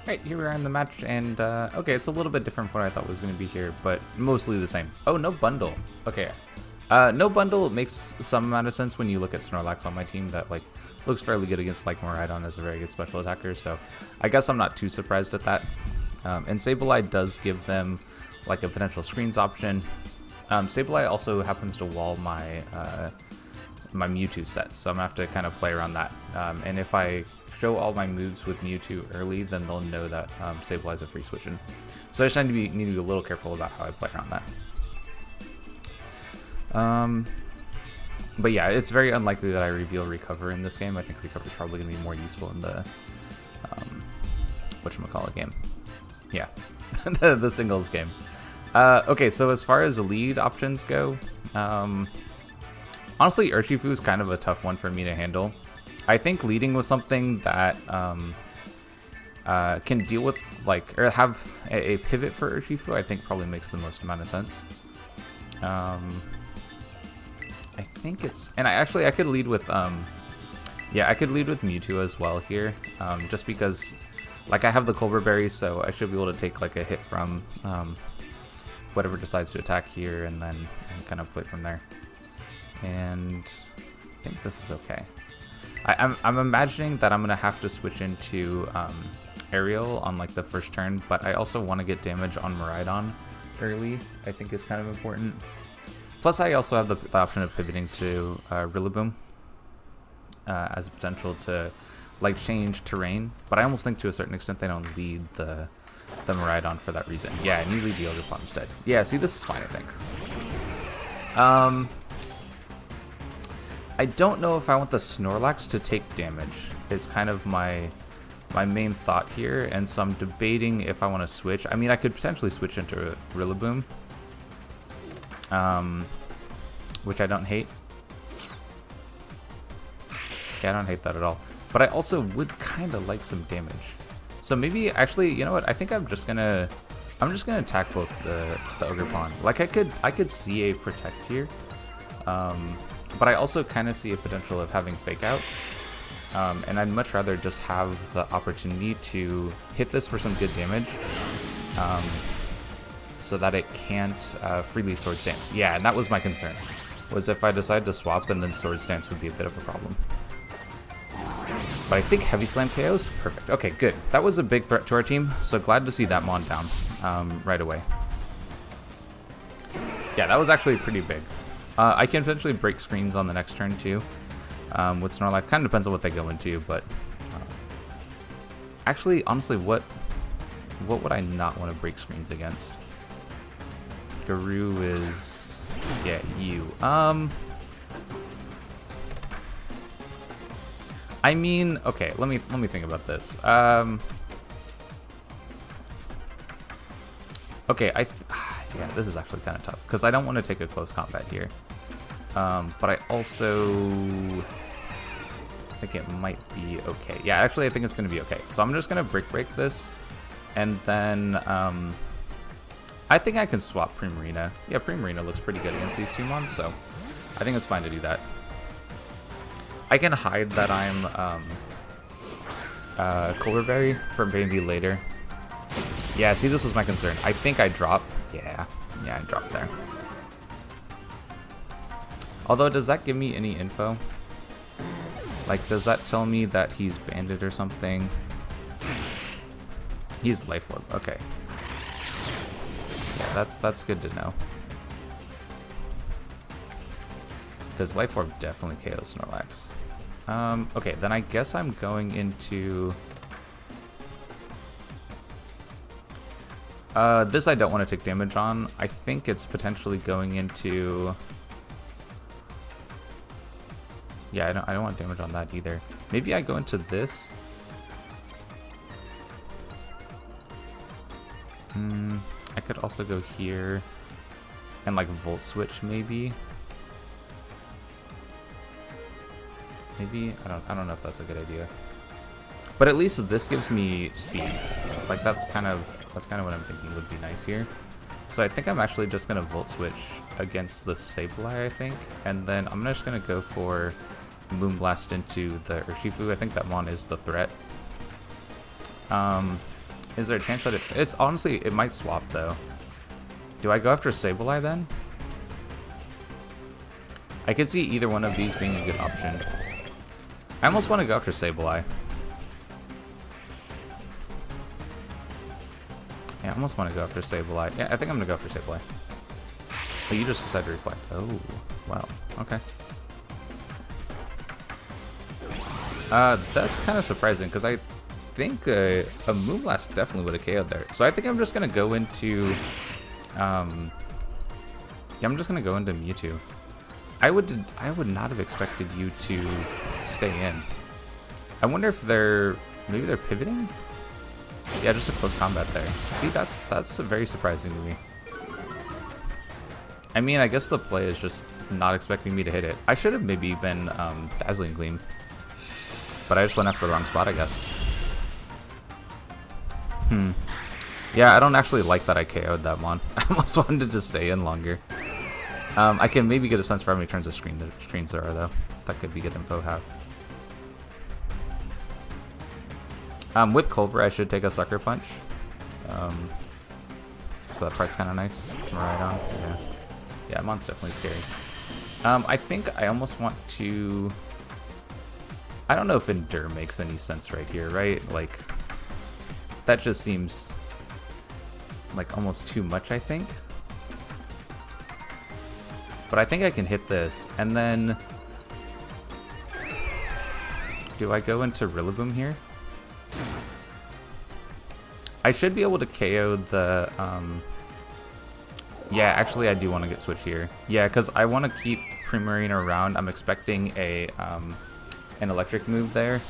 Right, here we are in the match, and okay, it's a little bit different from what I thought was going to be here, but mostly the same. Oh, no bundle. Okay. No bundle makes some amount of sense when you look at Snorlax on my team that, like, looks fairly good against, like, Miraidon as a very good special attacker, so I guess I'm not too surprised at that. And Sableye does give them, like, a potential screens option. Sableye also happens to wall my, my Mewtwo set, so I'm going to have to kind of play around that. And if I show all my moves with Mewtwo early, then they'll know that Sableye is a free switch in. So I just need to be a little careful about how I play around that. But yeah, it's very unlikely that I reveal Recover in this game. I think Recover is probably going to be more useful in the whatchamacallit game. Yeah, the singles game. Okay, so as far as the lead options go, honestly, Urshifu is kind of a tough one for me to handle. I think leading with something that can deal with, like, or have a pivot for Urshifu, I think probably makes the most amount of sense. I think it's, and I could lead with, yeah, I could lead with Mewtwo as well here, just because, like, I have the Colbur Berry, so I should be able to take, like, a hit from whatever decides to attack here, and then kind of play from there. And I think this is okay. I'm imagining that I'm gonna have to switch into Aerial on, like, the first turn, but I also want to get damage on Miraidon early. I think is kind of important. Plus, I also have the option of pivoting to Rillaboom as a potential to, like, change terrain. But I almost think to a certain extent they don't lead the Miraidon for that reason. Yeah, and you lead the Ogerpon instead. Yeah, see, this is fine, I think. I don't know if I want the Snorlax to take damage, is kind of my main thought here, and so I'm debating if I want to switch. I mean, I could potentially switch into Rillaboom, which I don't hate. Yeah, I don't hate that at all. But I also would kind of like some damage. So maybe, actually, you know what? I think I'm just gonna attack both the Ogerpon. Like, I could see a protect here. But I also kind of see a potential of having Fake Out. And I'd much rather just have the opportunity to hit this for some good damage. So that it can't freely Swords Dance. Yeah, and that was my concern. Was if I decide to swap, and then Swords Dance would be a bit of a problem. But I think Heavy Slam KOs? Perfect. Okay, good. That was a big threat to our team, so glad to see that Mon down right away. Yeah, that was actually pretty big. I can potentially break screens on the next turn too, with Snorlax. Kind of depends on what they go into, but actually, honestly, what would I not want to break screens against? Garou is, yeah, you. I mean, okay, let me think about this. Okay, yeah, this is actually kind of tough because I don't want to take a close combat here. But I also think it might be okay. Yeah, actually, I think it's going to be okay. So I'm just going to break this, and then I think I can swap Primarina. Yeah, Primarina looks pretty good against these two mons, so I think it's fine to do that. I can hide that I'm Colbur Berry for maybe later. Yeah, see, this was my concern. I think I dropped. Yeah, I dropped there. Although, does that give me any info? Like, does that tell me that he's banded or something? He's Life Orb. Okay. Yeah, that's good to know. Because Life Orb definitely KOs Snorlax. Okay, then I guess I'm going into... this I don't want to take damage on. I think it's potentially going into... Yeah, I don't want damage on that either. Maybe I go into this. I could also go here and, like, Volt Switch maybe. Maybe I don't know if that's a good idea. But at least this gives me speed. Like, that's kind of what I'm thinking would be nice here. So I think I'm actually just gonna Volt Switch against the Sableye, I think, and then I'm just gonna go for Moonblast into the Urshifu. I think that Mon is the threat. Is there a chance that it's honestly, it might swap though. Do I go after Sableye then? I could see either one of these being a good option. I almost want to go after Sableye. Yeah, I almost want to go after Sableye. Yeah, I think I'm going to go after Sableye. Oh, you just decided to reflect. Oh, wow. Okay. That's kind of surprising because I think a Moonblast definitely would have KO'd there. So I think I'm just going to go into... yeah, I'm just going to go into Mewtwo. I would not have expected you to stay in. I wonder if maybe they're pivoting? Yeah, just a close combat there. See, that's very surprising to me. I mean, I guess the play is just not expecting me to hit it. I should have maybe been Dazzling Gleam. But I just went after the wrong spot, I guess. Yeah, I don't actually like that I KO'd that one. I almost wanted to stay in longer. I can maybe get a sense for how many turns of screens there are, though. That could be good info to have. With Cobra, I should take a Sucker Punch. So that part's kind of nice. Right on. Yeah. Yeah, Mon's definitely scary. I think I almost want to... I don't know if Endure makes any sense right here, right? Like, that just seems like almost too much, I think. But I think I can hit this, and then... Do I go into Rillaboom here? I should be able to KO the... Yeah, actually I do want to get switch here. Yeah, because I want to keep Primarina around. I'm expecting an electric move there.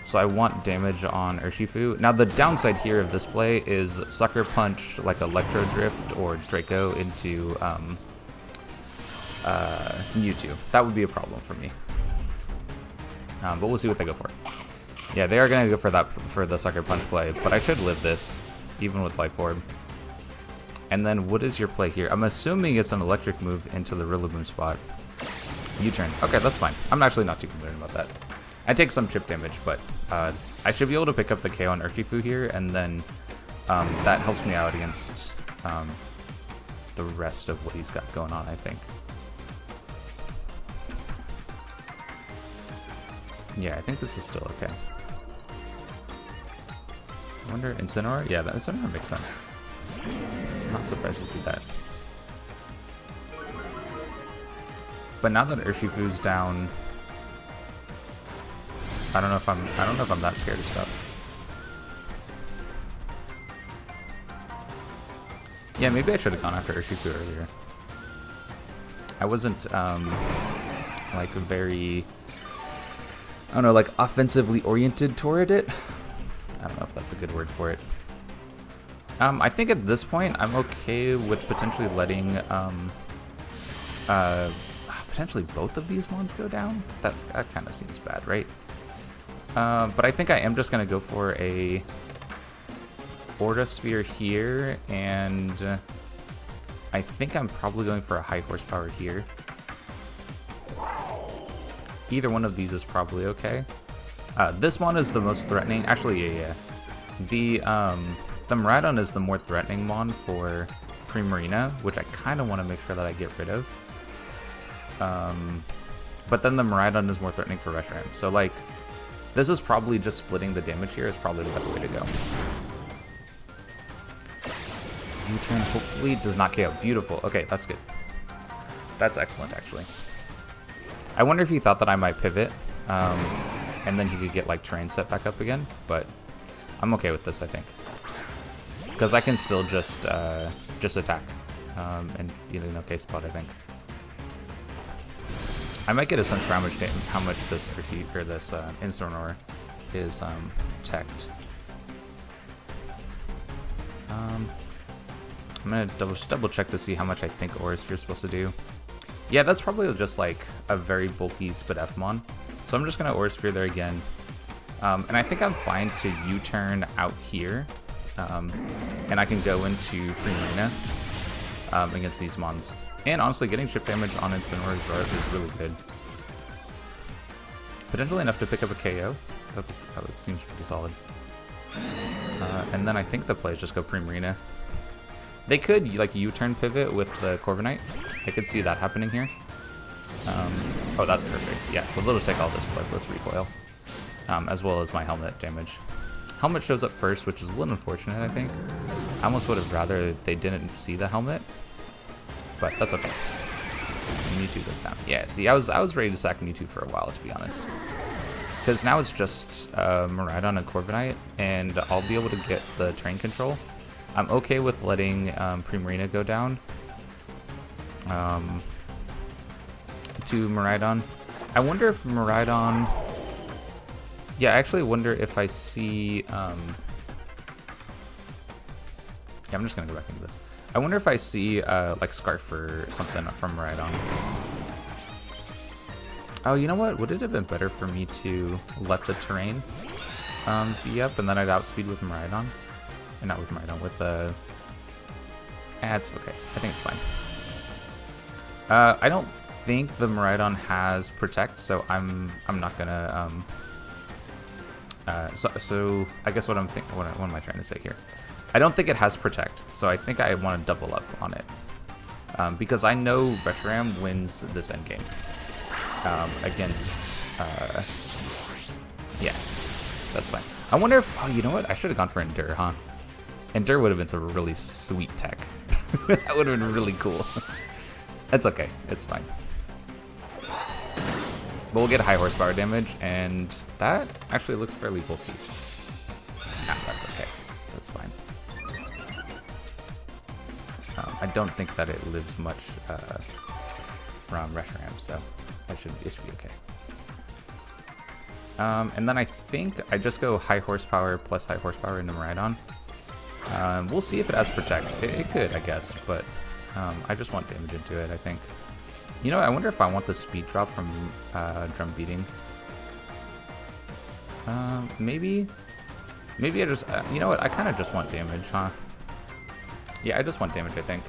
So I want damage on Urshifu. Now the downside here of this play is Sucker Punch, like Electro Drift or Draco into Mewtwo. That would be a problem for me. But we'll see what they go for. Yeah, they are going to go for the Sucker Punch play, but I should live this, even with Life Orb. And then what is your play here? I'm assuming it's an electric move into the Rillaboom spot. U-turn. Okay, that's fine. I'm actually not too concerned about that. I take some chip damage, but I should be able to pick up the KO on Urshifu here, and then that helps me out against the rest of what he's got going on, I think. Yeah, I think this is still okay. I wonder, Incineroar? Yeah, that Incineroar makes sense. I'm not surprised to see that. But now that Urshifu's down, I don't know if I'm that scared of stuff. Yeah, maybe I should have gone after Urshifu earlier. I wasn't like very, I don't know, like offensively oriented toward it. I don't know if that's a good word for it. I think at this point I'm okay with potentially letting potentially both of these ones go down. That kind of seems bad, right? But I think I am just gonna go for a Aura Sphere here, and I think I'm probably going for a high horsepower here. Either one of these is probably okay. This one is the most threatening. Actually, yeah. The Miraidon is the more threatening mon for Primarina, which I kind of want to make sure that I get rid of. But then the Miraidon is more threatening for Reshiram. So, like, this is probably just splitting the damage here is probably the better way to go. U-turn hopefully does not KO. Beautiful. Okay, that's good. That's excellent, actually. I wonder if he thought that I might pivot, and then he could get, like, terrain set back up again, but I'm okay with this, I think. Because I can still just attack, and be in an okay spot, I think. I might get a sense for how much this Incineroar is teched. I'm gonna double check to see how much I think Aura Sphere is supposed to do. Yeah, that's probably just like a very bulky Spadefmon. So I'm just gonna Aura Sphere there again. And I think I'm fine to U-turn out here. And I can go into Primarina against these mons. And honestly, getting chip damage on Incineroar is really good. Potentially enough to pick up a KO. That seems pretty solid. And then I think the plays just go Primarina. They could, like, U-turn pivot with the Corviknight. I could see that happening here. Oh, that's perfect. Yeah, so they'll just take all this flip. Let's recoil. As well as my helmet damage. Helmet shows up first, which is a little unfortunate, I think. I almost would have rather they didn't see the helmet. But that's okay. Mewtwo goes down. Yeah, see, I was ready to sack Mewtwo for a while, to be honest. Because now it's just Miraidon and Corviknight, and I'll be able to get the terrain control. I'm okay with letting Primarina go down to Miraidon. I wonder if Miraidon... Yeah, I actually wonder if I see... Yeah, I'm just going to go back into this. I wonder if I see, like, Scarf or something from Miraidon. Oh, you know what? Would it have been better for me to let the terrain be up, and then I'd outspeed with Miraidon? And not with Miraidon, with the... it's okay. I think it's fine. I don't think the Miraidon has Protect, so I'm not gonna... So I guess what I'm thinking... What am I trying to say here? I don't think it has Protect, so I think I want to double up on it. Because I know Reshiram wins this endgame. Against... yeah, that's fine. I wonder if... Oh, you know what? I should have gone for Endure, huh? Endure would have been some really sweet tech. That would have been really cool. That's okay. It's fine. But we'll get high horsepower damage, and that actually looks fairly bulky. Ah, that's okay. That's fine. I don't think that it lives much from Reshiram, so it should be okay. And then I think I just go high horsepower plus high horsepower into Miraidon. We'll see if it has Protect. It could, I guess, but I just want damage into it, I think. You know, I wonder if I want the speed drop from Drum Beating. Maybe I just... you know what? I kind of just want damage, huh? Yeah, I just want damage, I think.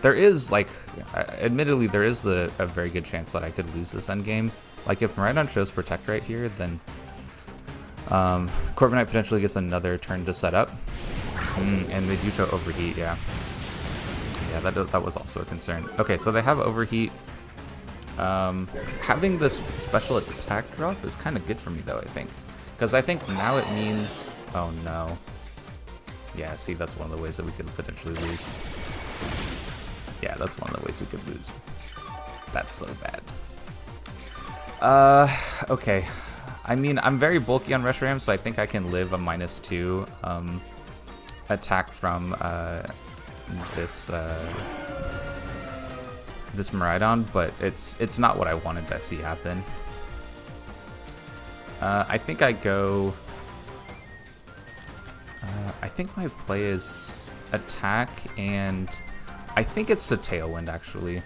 There is, like... admittedly, there is a very good chance that I could lose this endgame. Like, if Miraidon shows Protect right here, then... Corviknight potentially gets another turn to set up. And they do show Overheat, yeah. Yeah, that was also a concern. Okay, so they have Overheat. Having this special attack drop is kind of good for me, though, I think. Because I think now it means... Oh, no. Yeah, see, that's one of the ways that we could potentially lose. Yeah, that's one of the ways we could lose. That's so bad. Okay. I mean, I'm very bulky on Reshiram, so I think I can live a -2 attack from this Miraidon, but it's not what I wanted to see happen. I think I go... I think my play is attack, and I think it's to Tailwind, actually.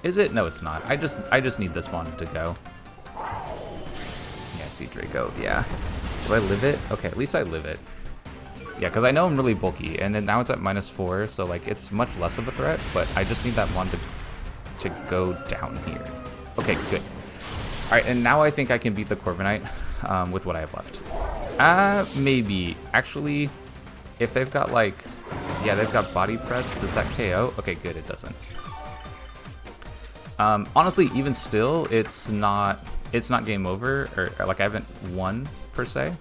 Is it? No, it's not. I just need this one to go. Yeah, see Draco. Yeah. Do I live it? Okay, at least I live it. Yeah, because I know I'm really bulky, and then now it's at -4, so like it's much less of a threat. But I just need that one to go down here. Okay, good. All right, and now I think I can beat the Corviknight with what I have left. Maybe. Actually, if they've got like, yeah, they've got Body Press. Does that KO? Okay, good. It doesn't. Honestly, even still, it's not game over, or like I haven't won per se.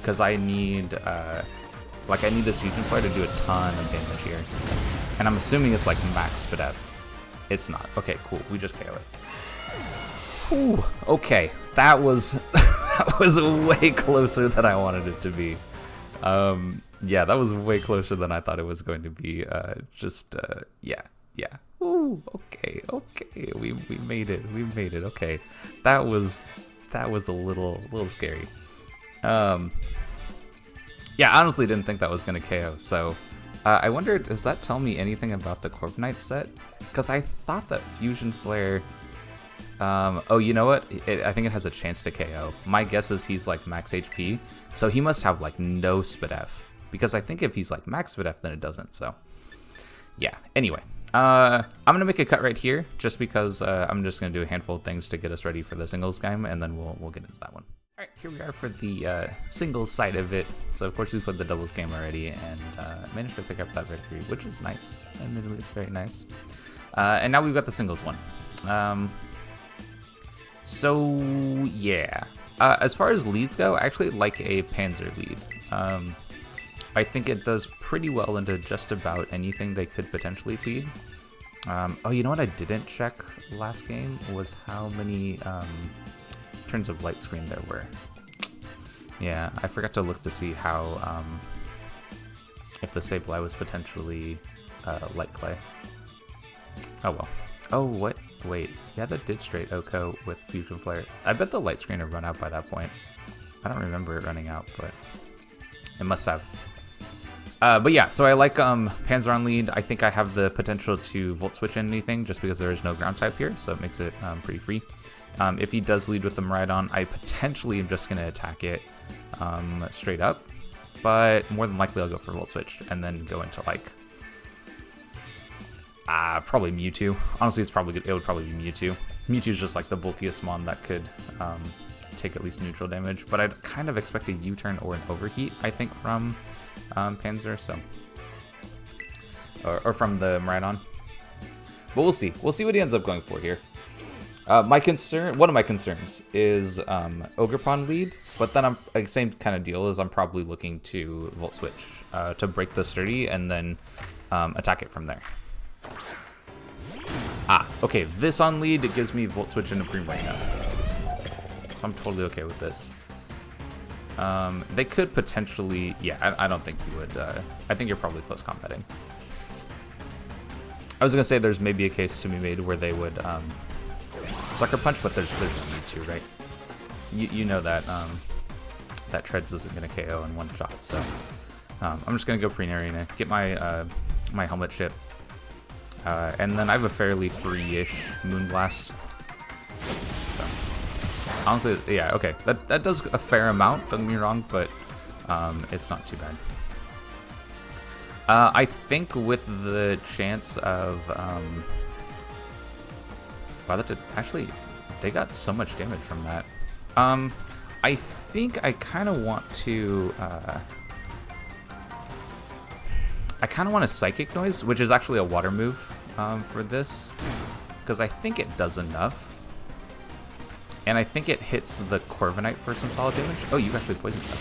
Because I need, like I need this Fusion Flare to do a ton of damage here. And I'm assuming it's like max Spadef. It's not. Okay, cool. We just KO it. Whew. Okay, that was that was way closer than I wanted it to be. Yeah, that was way closer than I thought it was going to be. Yeah. Ooh, okay. We made it. We made it. Okay, that was a little scary. Yeah, I honestly didn't think that was gonna KO. So, I wondered, does that tell me anything about the Corviknight set? Because I thought that Fusion Flare. Oh, you know what? I think it has a chance to KO. My guess is he's like max HP, so he must have like no Spadef. Because I think if he's like max Spadef, then it doesn't. So, yeah. Anyway, I'm gonna make a cut right here, just because I'm just gonna do a handful of things to get us ready for the singles game, and then we'll get into that one. All right, here we are for the singles side of it. So of course we played the doubles game already, and managed to pick up that victory, which is nice. Admittedly, it's very nice. And now we've got the singles one. So yeah, as far as leads go, I actually like a Panzer lead. I think it does pretty well into just about anything they could potentially lead. Oh, you know what I didn't check last game was how many turns of light screen there were. Yeah, I forgot to look to see how, if the Sableye was potentially light clay. Oh well. Oh, what? Wait, yeah, that did straight Oko with Fusion Flare. I bet the light screen had run out by that point. I don't remember it running out, but it must have. But yeah, so I like Panzer on lead. I think I have the potential to Volt Switch anything just because there is no ground type here, so it makes it pretty free. If he does lead with the Miraidon, I potentially am just going to attack it straight up, but more than likely I'll go for Volt Switch and then go into like probably Mewtwo. Honestly, it would probably be Mewtwo. Mewtwo is just like the bulkiest mon that could take at least neutral damage, but I'd kind of expect a U-turn or an overheat, I think, from Panzer, so or from the Miraidon. But we'll see. We'll see what he ends up going for here. One of my concerns is Ogerpon lead, but then I'm like, same kind of deal as I'm probably looking to Volt Switch to break the sturdy and then attack it from there. Okay, this on lead, it gives me Volt Switch into Primarina. So I'm totally okay with this. They could potentially, yeah, I don't think you would, I think you're probably close combating. I was gonna say there's maybe a case to be made where they would Sucker Punch, but there's no need to, right? You know that that Treads isn't gonna KO in one shot, so I'm just gonna go Primarina, get my my helmet chip, and then I have a fairly free-ish Moonblast. So honestly, yeah, okay, that does a fair amount. Don't get me wrong, but it's not too bad. I think with the chance of wow, that did actually, they got so much damage from that. I think I kind of want to a Psychic Noise, which is actually a water move for this, because I think it does enough. And I think it hits the Corviknight for some solid damage. Oh, you actually poisoned them.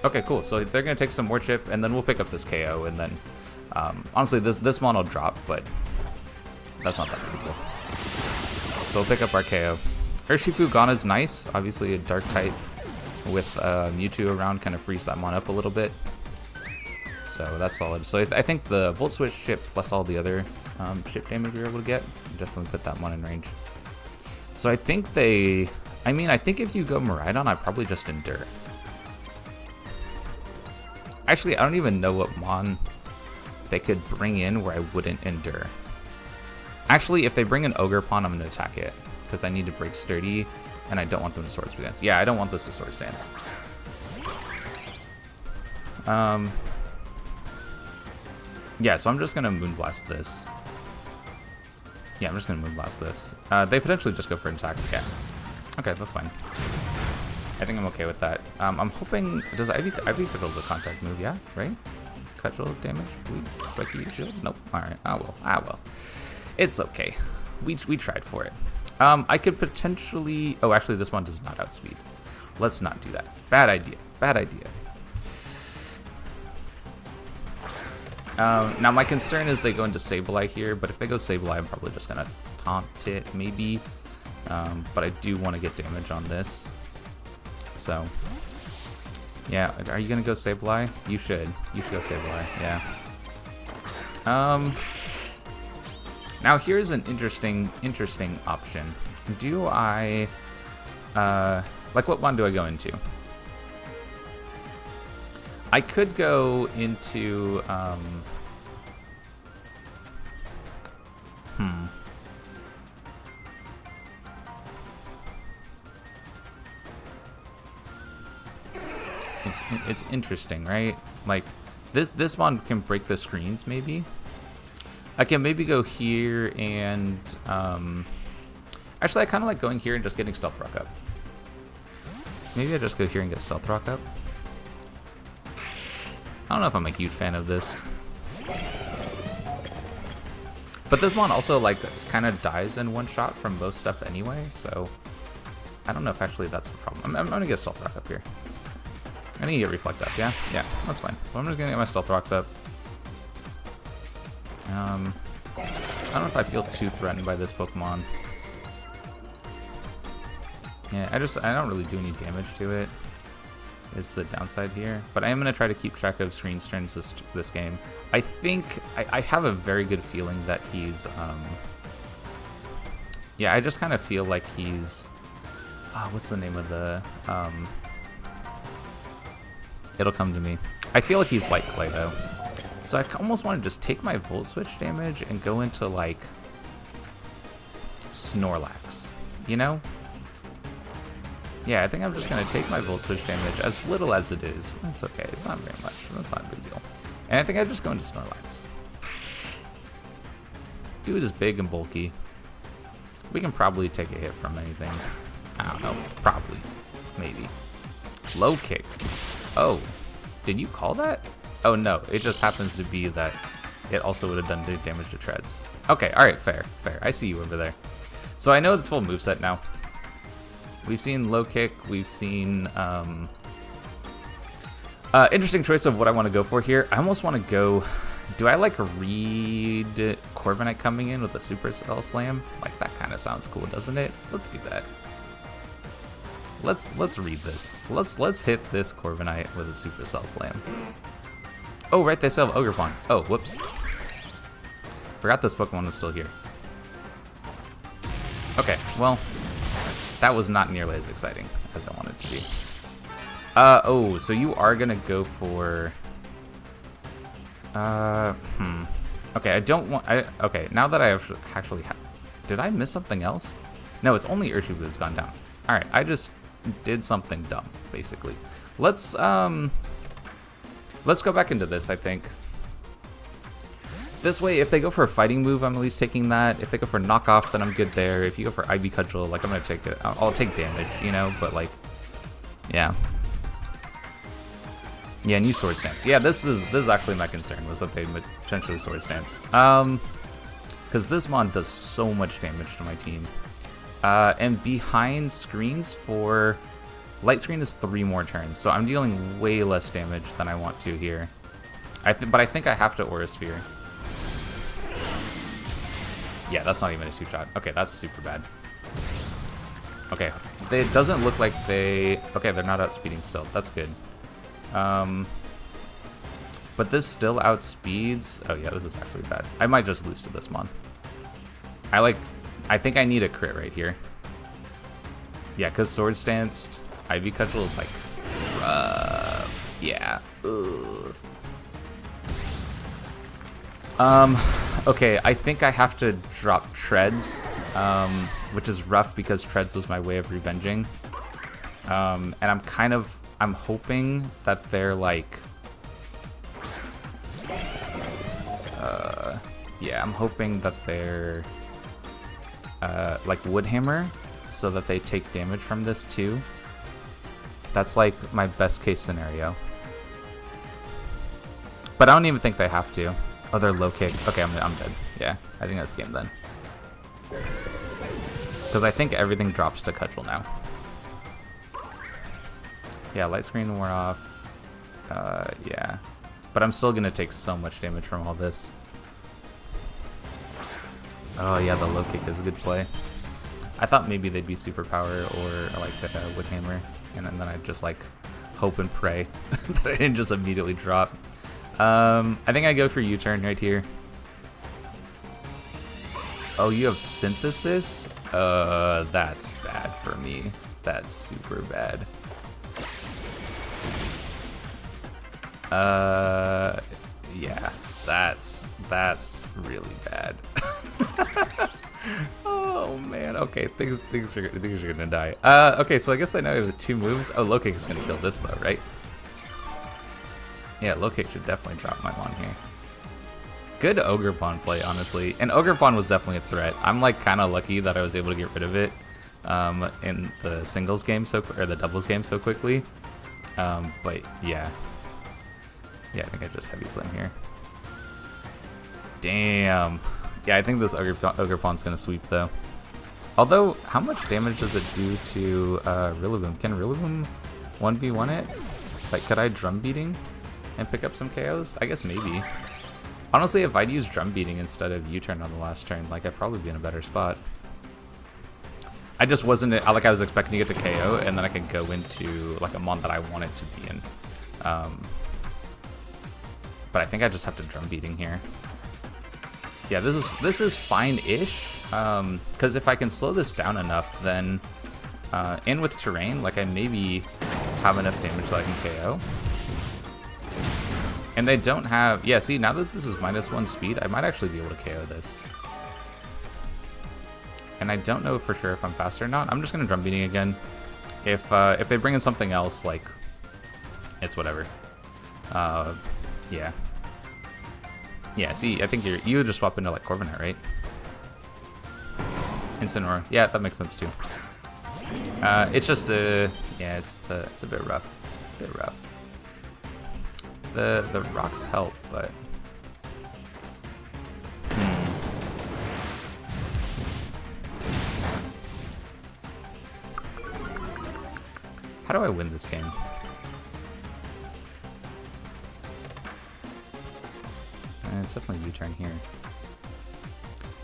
Okay, cool. So they're going to take some more chip, and then we'll pick up this KO, and then honestly, this mon will drop, but that's not that big a deal. So we'll pick up our KO. Urshifu Gone is nice. Obviously, a Dark type with Mewtwo around kind of frees that mon up a little bit. So that's solid. So I think the Volt Switch chip plus all the other chip damage you're able to get definitely put that mon in range. So I think I think if you go Miraidon, I'd probably just Endure. Actually, I don't even know what mon they could bring in where I wouldn't Endure. Actually, if they bring an Ogerpon, I'm going to attack it, because I need to break Sturdy, and I don't want them to Swords Dance. Yeah, I don't want this to Swords Dance. Yeah, so I'm just going to Moonblast this. Yeah, I'm just going to Moonblast this. They potentially just go for an attack. Yeah. Okay, that's fine. I think I'm okay with that. I'm hoping... Does Ivy Cudgel's a contact move? Yeah, right? Cudgel damage, please. Spiky shield? Nope. Alright. Ah, well. It's okay. We tried for it. I could potentially... Oh, actually, this one does not outspeed. Let's not do that. Bad idea. Bad idea. Now, my concern is they go into Sableye here, but if they go Sableye, I'm probably just going to taunt it, maybe. But I do want to get damage on this. So, yeah, are you going to go Sableye? You should. You should go Sableye, yeah. Now, here's an interesting option. Do I... like, what one do I go into? I could go into... It's interesting, right? Like, this one can break the screens, maybe. I can maybe go here and... actually, I kind of like going here and just getting Stealth Rock up. Maybe I just go here and get Stealth Rock up. I don't know if I'm a huge fan of this. But this one also, like, kind of dies in one shot from most stuff anyway, so... I don't know if actually that's the problem. I'm gonna get Stealth Rock up here. I need to get Reflect up, yeah? Yeah, that's fine. So I'm just gonna get my Stealth Rocks up. I don't know if I feel too threatened by this Pokemon. Yeah, I don't really do any damage to it, is the downside here. But I am going to try to keep track of screen turns this game. I think, I have a very good feeling that he's, yeah, I just kind of feel like he's, what's the name of the, it'll come to me. I feel like he's like Clay, though. So I almost want to just take my Volt Switch damage and go into, like, Snorlax, you know? Yeah, I think I'm just going to take my Volt Switch damage, as little as it is. That's okay, it's not very much, that's not a big deal. And I think I just go into Snorlax. Dude is big and bulky. We can probably take a hit from anything. I don't know, probably, maybe. Low kick. Oh, did you call that? Oh no, it just happens to be that it also would have done big damage to Treads. Okay, alright, fair, fair. I see you over there. So I know its full moveset now. We've seen low kick, we've seen interesting choice of what I want to go for here. I almost want to go, do I like read Corviknight coming in with a Supercell Slam? Like that kind of sounds cool, doesn't it? Let's do that. Let's read this. Let's hit this Corviknight with a Supercell Slam. Oh, right, they still have Ogerpon. Oh, whoops. Forgot this Pokemon was still here. Okay, well, that was not nearly as exciting as I wanted it to be. Oh, so you are gonna go for... Okay, I don't want... okay, now that I actually have... Did I miss something else? No, it's only Urshifu that's gone down. Alright, I just did something dumb, basically. Let's go back into this, I think. This way, if they go for a fighting move, I'm at least taking that. If they go for knockoff, then I'm good there. If you go for Ivy Cudgel, like, I'm gonna take it. I'll take damage, you know, but, like, yeah. Yeah, new Sword Stance. Yeah, this is actually my concern, was that they potentially Sword Stance. Because this mon does so much damage to my team. And behind screens for... Light Screen is 3 more turns, so I'm dealing way less damage than I want to here. But I think I have to Aura Sphere. Yeah, that's not even a 2-shot. Okay, that's super bad. Okay, it doesn't look like they... Okay, they're not outspeeding still. That's good. But this still outspeeds... Oh yeah, this is actually bad. I might just lose to this mon. I think I need a crit right here. Yeah, because Sword Stanced Ivy Cudgel is like rough. Yeah. Ugh. Okay, I think I have to drop Treads, which is rough because Treads was my way of revenging. And I'm hoping that they're like, yeah, I'm hoping that they're like Woodhammer, so that they take damage from this too. That's like my best case scenario. But I don't even think they have to. Oh, they're low kick. Okay, I'm dead. Yeah, I think that's game then. Because I think everything drops to Cudgel now. Yeah, Light Screen wore off. Yeah. But I'm still going to take so much damage from all this. Oh yeah, the low kick is a good play. I thought maybe they'd be Superpower or like the Woodhammer. And then I'd just like hope and pray that I didn't just immediately drop. I think I go for U-turn right here. Oh, you have Synthesis? That's bad for me. That's super bad. Yeah, that's really bad. Oh man, okay, things are gonna die. Okay, so I guess I know I have 2 moves. Oh, low kick is gonna kill this though, right? Yeah, low kick should definitely drop my mon here. Good Ogerpon play, honestly. And Ogerpon was definitely a threat. I'm like kind of lucky that I was able to get rid of it in the singles game or the doubles game so quickly. But yeah. Yeah, I think I just heavy slam here. Damn. Yeah, I think this Ogerpon's gonna sweep though. Although, how much damage does it do to Rillaboom? Can Rillaboom 1v1 it? Like, could I drum beating and pick up some KOs? I guess maybe. Honestly, if I'd use drum beating instead of U-turn on the last turn, like, I'd probably be in a better spot. I just wasn't, like, I was expecting to get to KO, and then I could go into, like, a mon that I wanted to be in. But I think I just have to drum beating here. Yeah, this is fine-ish, because if I can slow this down enough, then, in with terrain, like, I maybe have enough damage that I can KO. And they don't have... Yeah, see, now that this is -1 speed, I might actually be able to KO this. And I don't know for sure if I'm faster or not. I'm just going to drum beating again. If they bring in something else, like... It's whatever. Yeah. Yeah, see, I think you would just swap into, like, Corviknight, right? Incineroar. Yeah, that makes sense, too. It's just a... Yeah, it's a bit rough. A bit rough. The rocks help, but... How do I win this game? It's definitely U-turn here.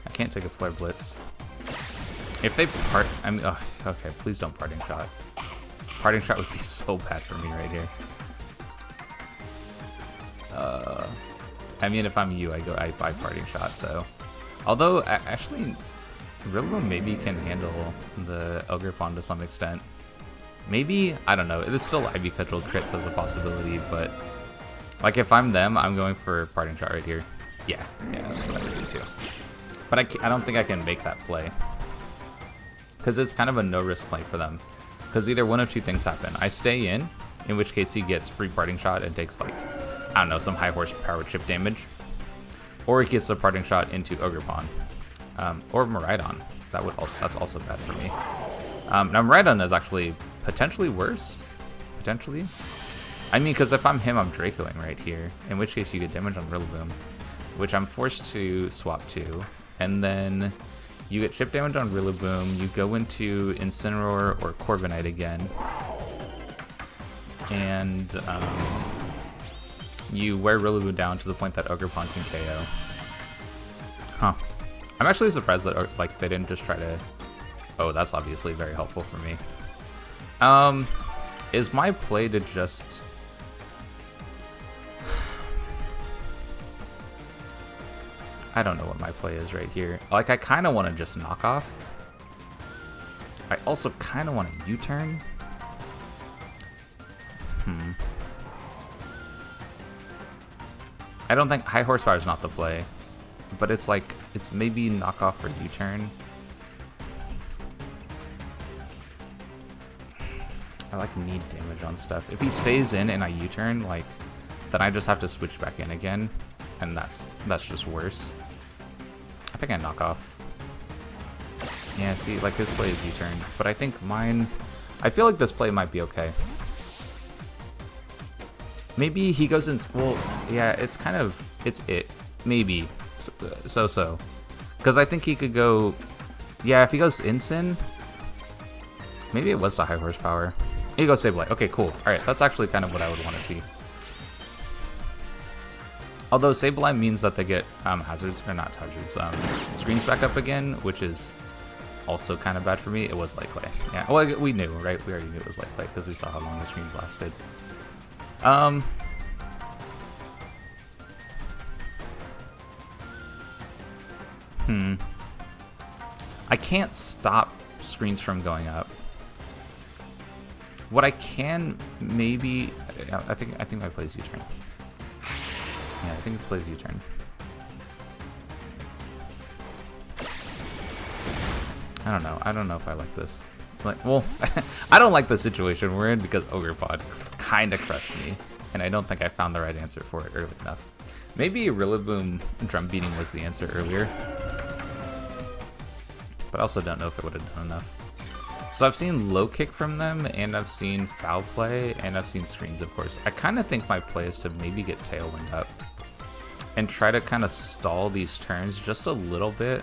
I can't take a Flare Blitz. If they part... I mean, oh, okay, please don't Parting Shot. Parting Shot would be so bad for me right here. I mean, if I'm you, I buy Parting Shot, though. Although, actually, Rillaboom maybe can handle the Ogerpon to some extent. Maybe? I don't know. It's still Ivy Cudgel crits as a possibility, but... Like, if I'm them, I'm going for Parting Shot right here. Yeah, that's what I would do, too. But I don't think I can make that play. Because it's kind of a no-risk play for them. Because either one of two things happen. I stay in which case he gets free Parting Shot and takes, like... I don't know, some high horsepower chip damage. Or he gets a Parting Shot into Ogerpon. Or Miraidon. That's also bad for me. Now Miraidon is actually potentially worse. Potentially. I mean, because if I'm him, I'm Dracoing right here. In which case you get damage on Rillaboom. Which I'm forced to swap to. And then you get chip damage on Rillaboom. You go into Incineroar or Corviknight again. And... you wear Rillaboom down to the point that Ogerpon can KO. Huh. I'm actually surprised that like they didn't just try to... Oh, that's obviously very helpful for me. Is my play to just... I don't know what my play is right here. Like, I kind of want to just knock off. I also kind of want to U-turn. I don't think high horsepower is not the play, but it's like, it's maybe knockoff or U-turn. I like need damage on stuff. If he stays in and I U-turn, like, then I just have to switch back in again, and that's just worse. I think I knock off. Yeah, see, like his play is U-turn, but I think mine, I feel like this play might be okay. Maybe he goes in, well, yeah, it's kind of, it's it. Maybe. So. Because I think he could go, yeah, if he goes Incin, maybe it was to high horsepower. He goes Sableye. Okay, cool. Alright, that's actually kind of what I would want to see. Although Sableye means that they get hazards, or not hazards, screens back up again, which is also kind of bad for me. It was Light Clay. Yeah, well, we knew, right? We already knew it was Light Clay because we saw how long the screens lasted. I can't stop screens from going up. What I can maybe, I think my play's U-turn. Yeah, I think this plays U-turn. I don't know if I like this. Like, well, I don't like the situation we're in because Ogerpon kind of crushed me, and I don't think I found the right answer for it early enough. Maybe Rillaboom drum beating was the answer earlier. But I also don't know if it would have done enough. So I've seen low kick from them, and I've seen foul play, and I've seen screens, of course. I kind of think my play is to maybe get Tailwind up and try to kind of stall these turns just a little bit.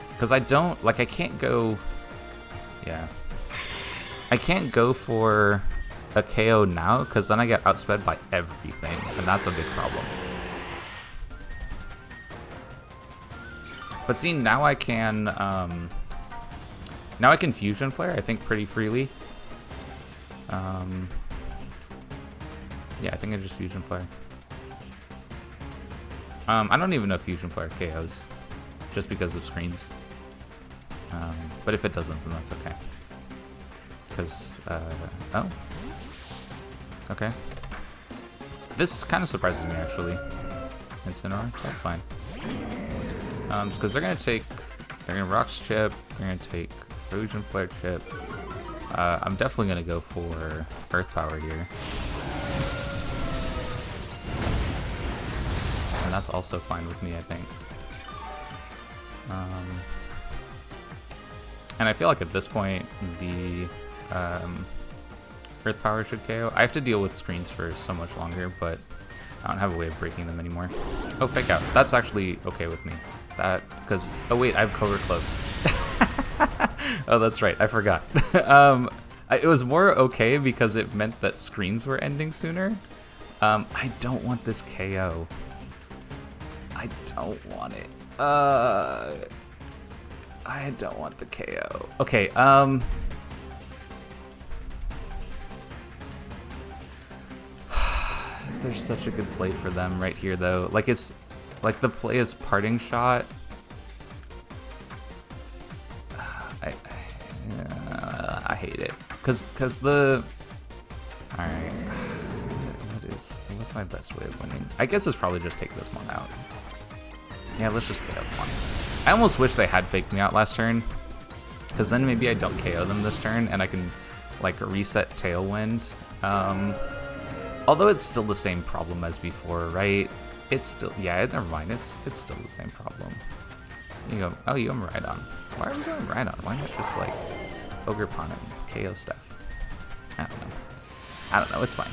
Because I don't, like, I can't go, yeah. I can't go for a KO now, because then I get outsped by everything, and that's a big problem. But see, now I can Fusion Flare, I think, pretty freely. Yeah, I think I just Fusion Flare. I don't even know if Fusion Flare KOs, just because of screens. But if it doesn't, then that's okay. Because, oh. Okay. This kind of surprises me, actually. Incineroar, that's fine. Because they're gonna Rocks Chip, they're gonna take Fusion Flare Chip. I'm definitely gonna go for Earth Power here. And that's also fine with me, I think. And I feel like at this point, the Earth Power should KO. I have to deal with screens for so much longer, but I don't have a way of breaking them anymore. Oh, Fake Out. That's actually okay with me. That, because, oh wait, I have Cobra Club. Oh, that's right, I forgot. It was more okay because it meant that screens were ending sooner. I don't want this KO. I don't want it. I don't want the KO. Okay, there's such a good play for them right here, though. Like, it's like the play is Parting Shot. I hate it, cause the. All right, what's my best way of winning? I guess it's probably just take this one out. Yeah, let's just KO one. I almost wish they had faked me out last turn, because then maybe I don't KO them this turn, and I can like reset Tailwind. Although it's still the same problem as before, right? It's still, yeah, never mind. It's still the same problem. You go, oh, you go Rhydon. Why are we going Rhydon? Why not just like Ogerpon and KO stuff? I don't know. It's fine.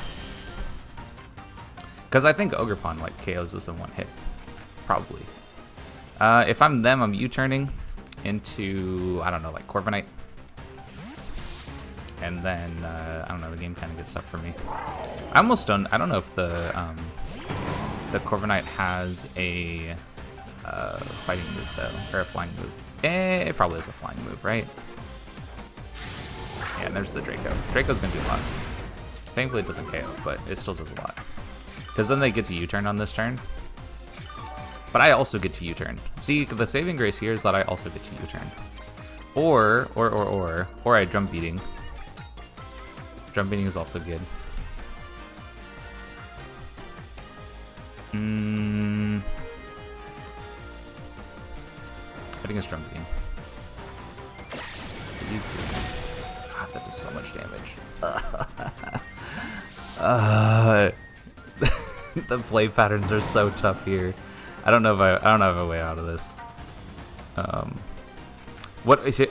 Because I think Ogerpon like KOs this in one hit, probably. If I'm them, I'm U-turning into, I don't know, like Corviknight. And then, I don't know, the game kind of gets tough for me. I almost don't, I don't know if the Corviknight has a fighting move, though, or a flying move. It probably is a flying move, right? Yeah, and there's the Draco. Draco's going to do a lot. Thankfully, it doesn't KO, but it still does a lot. Because then they get to U-turn on this turn. But I also get to U-turn. See, the saving grace here is that I also get to U-turn. Or I Drum Beating. Drum Beating is also good. I think it's Drum Beating. God, that does so much damage. The play patterns are so tough here. I don't have a way out of this.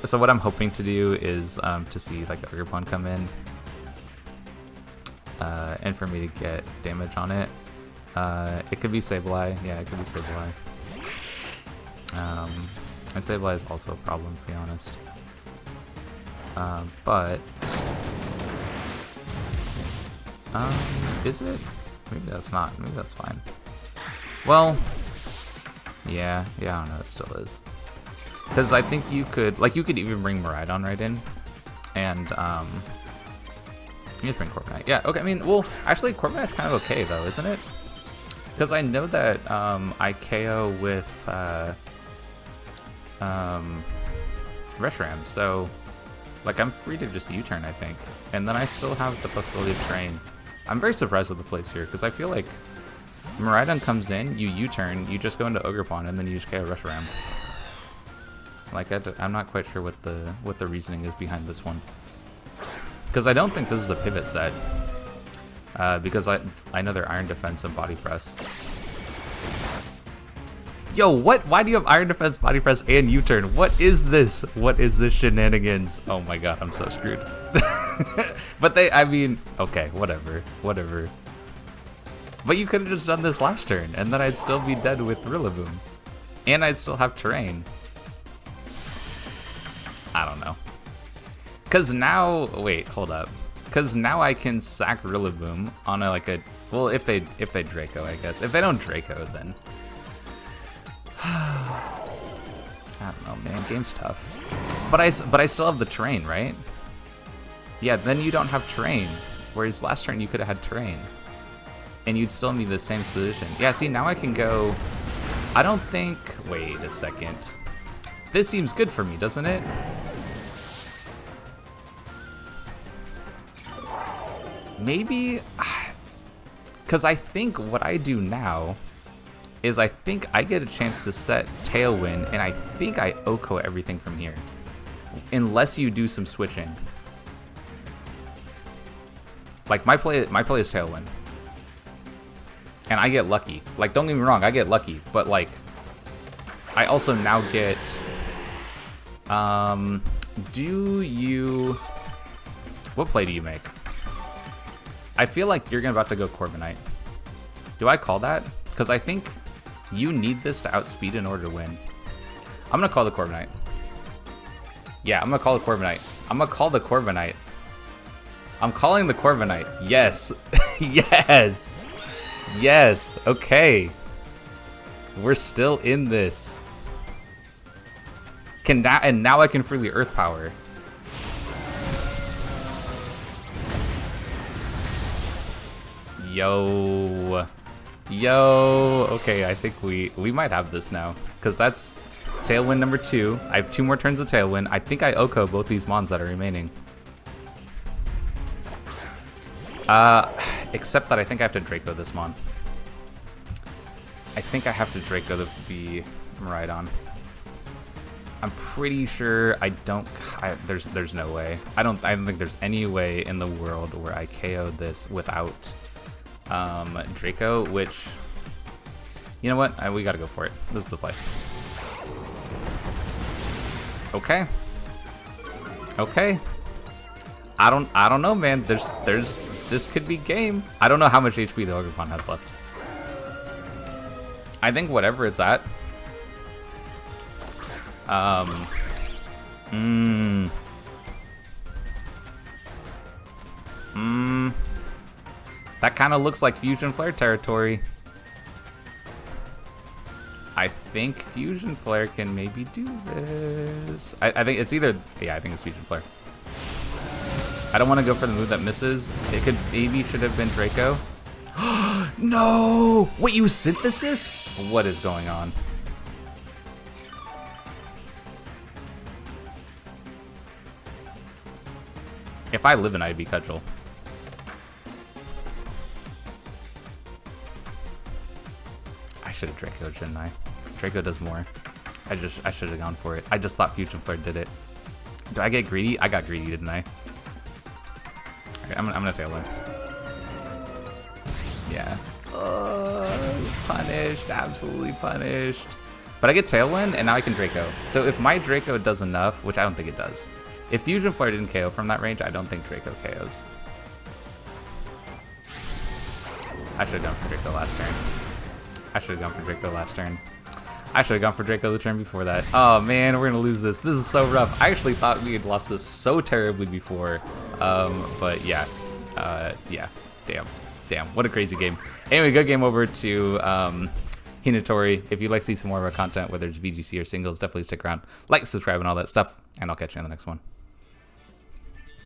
So what I'm hoping to do is to see like Ogerpon come in, and for me to get damage on it. It could be Sableye. Yeah, it could be Sableye. And Sableye is also a problem, to be honest. But is it? Maybe that's not. Maybe that's fine. Well, yeah, I don't know. It still is. Because I think you could even bring Miraidon right in, and you just bring Corviknight. Yeah, okay. I mean, well, actually, Corviknight's kind of okay though, isn't it? Because I know that I KO with Reshiram, so like I'm free to just U-turn, I think, and then I still have the possibility of Train. I'm very surprised with the place here because I feel like Miraidon comes in, you U-turn, you just go into Ogerpon, and then you just KO Reshiram. Like I'm not quite sure what the reasoning is behind this one, because I don't think this is a pivot set. because I know their iron defense and body press. Yo, what? Why do you have iron defense, body press, and U-turn? What is this? What is this shenanigans? Oh my god, I'm so screwed. But I mean, okay, whatever. But you could have just done this last turn, and then I'd still be dead with Rillaboom. And I'd still have terrain. I don't know. Cause now, wait, hold up. Cause now I can sack Rillaboom on well, if they Draco, I guess. If they don't Draco, then I don't know, man. Game's tough. But I still have the terrain, right? Yeah, then you don't have terrain. Whereas last turn you could have had terrain, and you'd still be the same position. Yeah, see, now I can go. I don't think. Wait a second. This seems good for me, doesn't it? Maybe, because I think what I do now is I think I get a chance to set Tailwind, and I think I Oko everything from here, unless you do some switching. Like my play is Tailwind, and I get lucky. Like, don't get me wrong, I get lucky, but like, I also now get. What play do you make? I feel like you're about to go Corviknight. Do I call that? Because I think you need this to outspeed in order to win. I'm gonna call the Corviknight. Yeah, I'm gonna call the Corviknight. I'm gonna call the Corviknight. I'm calling the Corviknight. Yes. Yes. Yes. Okay. We're still in this. And now I can freely Earth Power. Yo. Okay, I think we might have this now, because that's Tailwind number 2. I have 2 more turns of Tailwind. I think I Oko both these Mons that are remaining. Except that I think I have to Draco this Mon. I think I have to Draco the Miraidon. I'm pretty sure I don't. There's no way. I don't think there's any way in the world where I KO this without Draco. Which, you know what? We gotta go for it. This is the play. Okay. Okay. I don't know, man. This could be game. I don't know how much HP the Ogerpon has left. I think whatever it's at. That kind of looks like Fusion Flare territory. I think Fusion Flare can maybe do this. I think it's either, yeah, I think it's Fusion Flare. I don't want to go for the move that misses. It could, maybe should have been Draco. No! Wait, you Synthesis? What is going on? If I live in, I'd be Cudgel. I should have Draco, shouldn't I? Draco does more. I should have gone for it. I just thought Fusion Flare did it. Did I get greedy? I got greedy, didn't I? Okay, I'm gonna Tailwind. Yeah. Punished, absolutely punished. But I get Tailwind, and now I can Draco. So if my Draco does enough, which I don't think it does. If Fusion Flare didn't KO from that range, I don't think Draco KOs. I should have gone for Draco last turn. I should have gone for Draco last turn. I should have gone for Draco the turn before that. Oh man, we're gonna lose this. This is so rough. I actually thought we had lost this so terribly before. But yeah. Yeah. Damn. What a crazy game. Anyway, good game over to Hinotori. If you'd like to see some more of our content, whether it's VGC or singles, definitely stick around. Like, subscribe, and all that stuff. And I'll catch you in the next one.